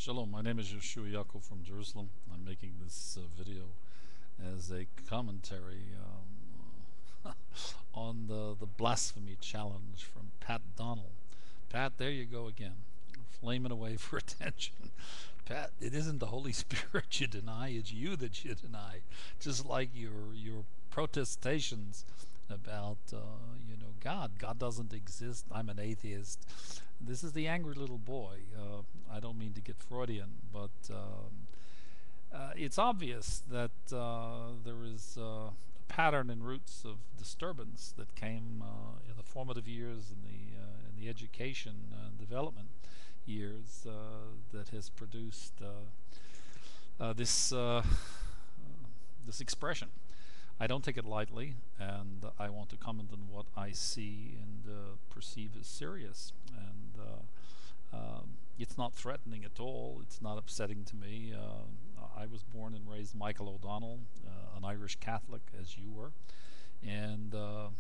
Shalom, my name is Yehoshua from Jerusalem. I'm making this video as a commentary on the blasphemy challenge from Pat Donnell. Pat, there you go again, flaming away for attention. Pat, it isn't the Holy Spirit you deny, it's you that you deny. Just like your protestations about God. God doesn't exist. I'm an atheist. This is the angry little boy. I don't mean to get Freudian, but it's obvious that there is a pattern and roots of disturbance that came in the formative years and in the education and development years that has produced this expression. I don't take it lightly, and I want to comment on what I see and perceive as serious. And it's not threatening at all. It's not upsetting to me. I was born and raised Michael O'Donnell, an Irish Catholic, as you were, and the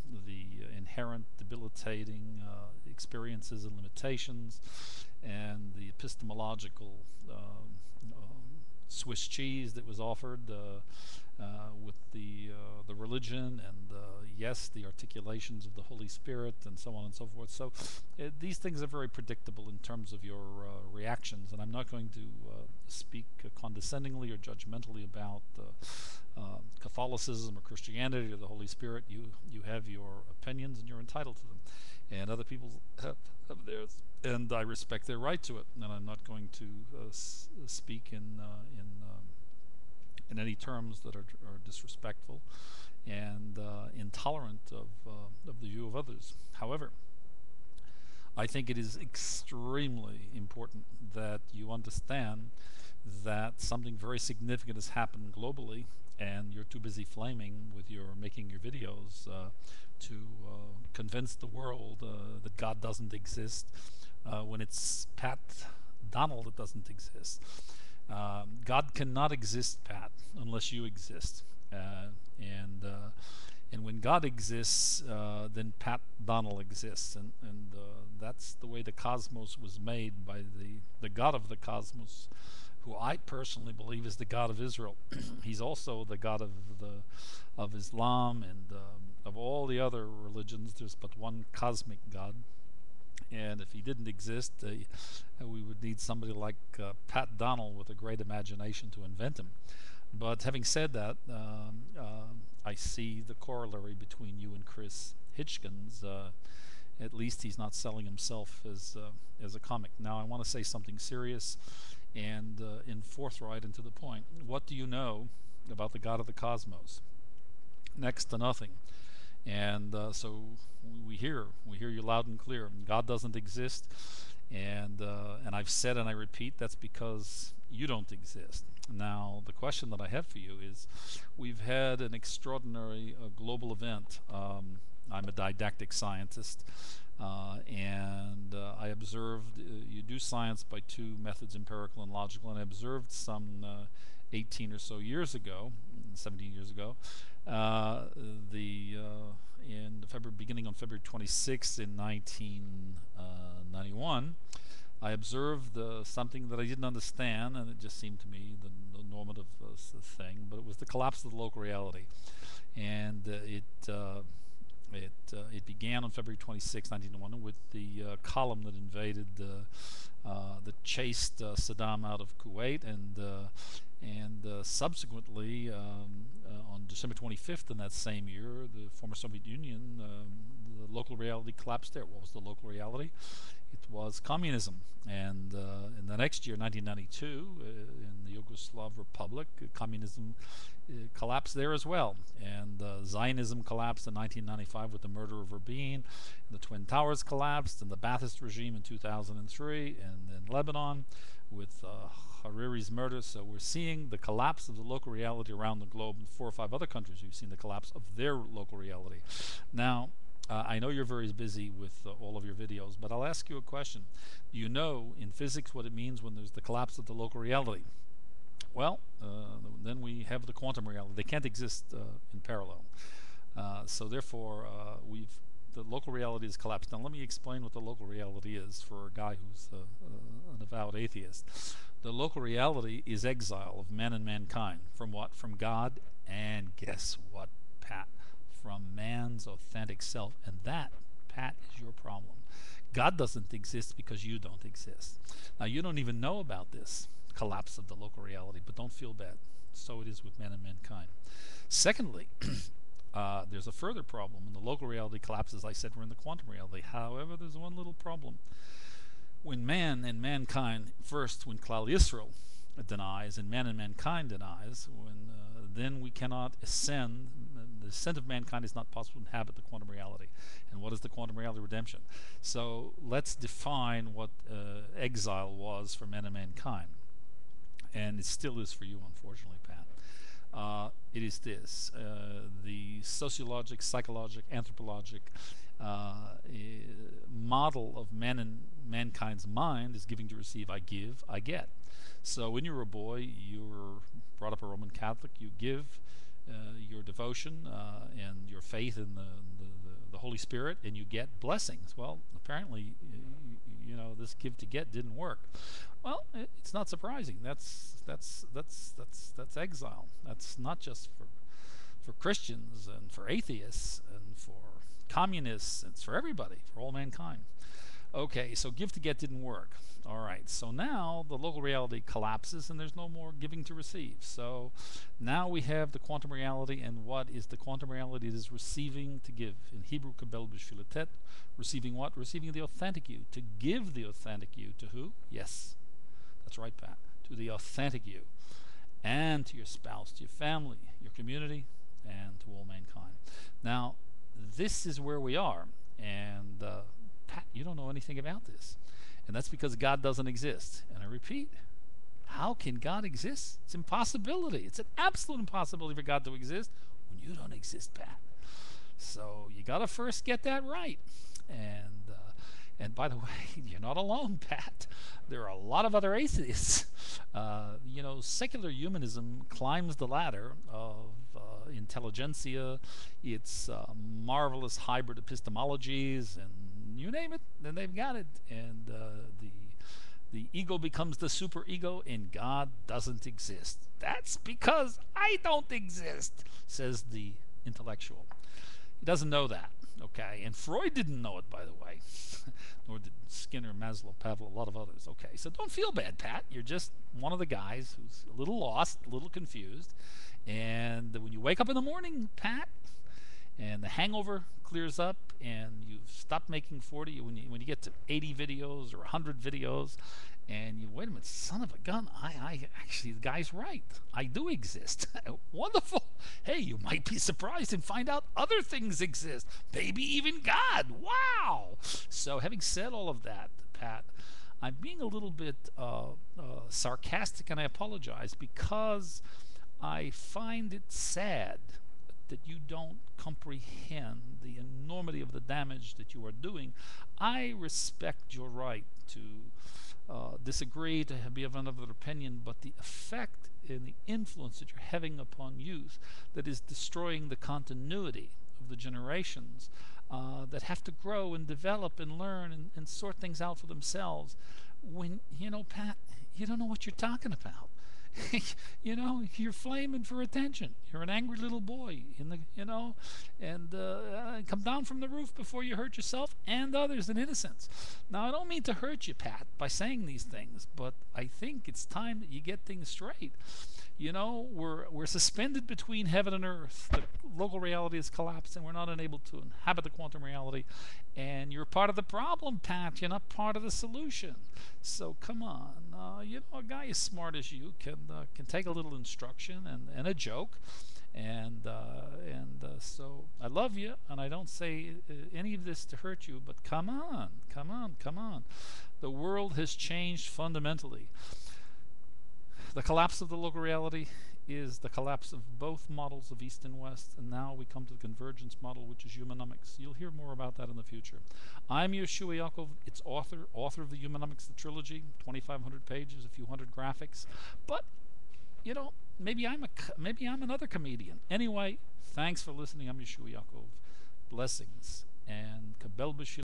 inherent debilitating experiences and limitations, and the epistemological Swiss cheese that was offered with the religion and yes, the articulations of the Holy Spirit and so on and so forth. So these things are very predictable in terms of your reactions, and I'm not going to speak condescendingly or judgmentally about Catholicism or Christianity or the Holy Spirit. You have your opinions and you're entitled to them, and other people have theirs, and I respect their right to it, and I'm not going to speak in any terms that are disrespectful and intolerant of the view of others. However, I think it is extremely important that you understand that something very significant has happened globally, and you're too busy flaming with your making your videos to convince the world that God doesn't exist when it's Pat Donnell that doesn't exist. God cannot exist, Pat, unless you exist, and when God exists, then Pat Donnell exists, and that's the way the cosmos was made by the God of the cosmos, who I personally believe is the God of Israel. He's also the God of Islam and of all the other religions. There's but one cosmic God. And if he didn't exist, we would need somebody like Pat Donnell with a great imagination to invent him. But having said that, I see the corollary between you and Chris Hitchkins. At least he's not selling himself as a comic. Now I want to say something serious and forthright and to the point. What do you know about the God of the cosmos? Next to nothing. And so we hear you loud and clear. God doesn't exist, and I've said and I repeat, that's because you don't exist. Now the question that I have for you is, we've had an extraordinary global event. I'm a didactic scientist, and I observed you do science by two methods, empirical and logical, and I observed some 18 or so years ago, 17 years ago, beginning on February 26th in 1991, I observed something that I didn't understand, and it just seemed to me the normative thing, but it was the collapse of the local reality, and it began on February 26, 1991, with the column that invaded that chased Saddam out of Kuwait, and subsequently on December 25th in that same year, the former Soviet Union, the local reality collapsed there. What was the local reality? It was communism. And in the next year, 1992, in the Yugoslav Republic, communism collapsed there as well. And Zionism collapsed in 1995 with the murder of Rabin. And the Twin Towers collapsed, and the Ba'athist regime in 2003, and then Lebanon with Hariri's murder. So we're seeing the collapse of the local reality around the globe. In 4 or 5 other countries, we've seen the collapse of their local reality. Now, I know you're very busy with all of your videos, but I'll ask you a question. Do you know in physics what it means when there's the collapse of the local reality? Well, then we have the quantum reality. They can't exist in parallel. So therefore, the local reality is collapsed. Now let me explain what the local reality is for a guy who's an avowed atheist. The local reality is exile of man and mankind. From what? From God, and guess what, Pat? From man's authentic self. And that, Pat, is your problem. God doesn't exist because you don't exist. Now, you don't even know about this collapse of the local reality, but don't feel bad. So it is with man and mankind. Secondly, there's a further problem. When the local reality collapses, I said we're in the quantum reality. However, there's one little problem. When man and mankind, first when Klal Yisrael denies and man and mankind denies, then we cannot ascend. The ascent of mankind is not possible to inhabit the quantum reality. And what is the quantum reality? Redemption. So let's define what exile was for man and mankind. And it still is for you, unfortunately, Pat. It is this. The sociologic, psychologic, anthropologic model of man and mankind's mind is giving to receive. I give, I get. So when you're a boy, you were brought up a Roman Catholic. You give your devotion and your faith in the Holy Spirit, and you get blessings. Well, apparently, this give to get didn't work. Well, it's not surprising. That's exile. That's not just for Christians and for atheists and for communists. It's for everybody, for all mankind. Okay, so give to get didn't work. All right, so now the local reality collapses and there's no more giving to receive. So now we have the quantum reality, and what is the quantum reality? It is receiving to give. In Hebrew, kabel b'shvilatet, receiving what? Receiving the authentic you. To give the authentic you to who? Yes, that's right, Pat. To the authentic you, and to your spouse, to your family, your community, and to all mankind. Now, this is where we are, and Pat, you don't know anything about this. And that's because God doesn't exist. And I repeat, how can God exist? It's an impossibility. It's an absolute impossibility for God to exist when you don't exist, Pat. So you got to first get that right. And by the way, you're not alone, Pat. There are a lot of other atheists. Secular humanism climbs the ladder of intelligentsia, its marvelous hybrid epistemologies, and you name it, then they've got it. And the ego becomes the super ego, and God doesn't exist. That's because I don't exist, says the intellectual. He doesn't know that, okay? And Freud didn't know it, by the way, nor did Skinner, Maslow, Pavlov, a lot of others. Okay, so don't feel bad, Pat. You're just one of the guys who's a little lost, a little confused. And when you wake up in the morning, Pat, and the hangover clears up, and you've stopped making 40, when you get to 80 videos or 100 videos, and you, wait a minute, son of a gun, I actually, the guy's right. I do exist. Wonderful. Hey, you might be surprised and find out other things exist. Maybe even God. Wow. So having said all of that, Pat, I'm being a little bit sarcastic, and I apologize, because I find it sad that you don't comprehend the enormity of the damage that you are doing. I respect your right to disagree, to be of another opinion, but the effect and the influence that you're having upon youth that is destroying the continuity of the generations that have to grow and develop and learn and sort things out for themselves. When, Pat, you don't know what you're talking about. You're flaming for attention. You're an angry little boy and come down from the roof before you hurt yourself and others in innocence. Now, I don't mean to hurt you, Pat, by saying these things, but I think it's time that you get things straight. We're suspended between heaven and earth. The local reality has collapsed, and we're not enabled to inhabit the quantum reality. And you're part of the problem, Pat. You're not part of the solution. So come on. A guy as smart as you can take a little instruction and a joke. So I love you, and I don't say any of this to hurt you, but come on. The world has changed fundamentally. The collapse of the local reality is the collapse of both models of East and West, and now we come to the convergence model, which is Humanomics. You'll hear more about that in the future. I'm Yehoshua Yaakov, its author of the Humanomics, the trilogy, 2,500 pages, a few hundred graphics. But maybe I'm another comedian. Anyway, thanks for listening. I'm Yehoshua Yaakov. Blessings and kabel b'shil.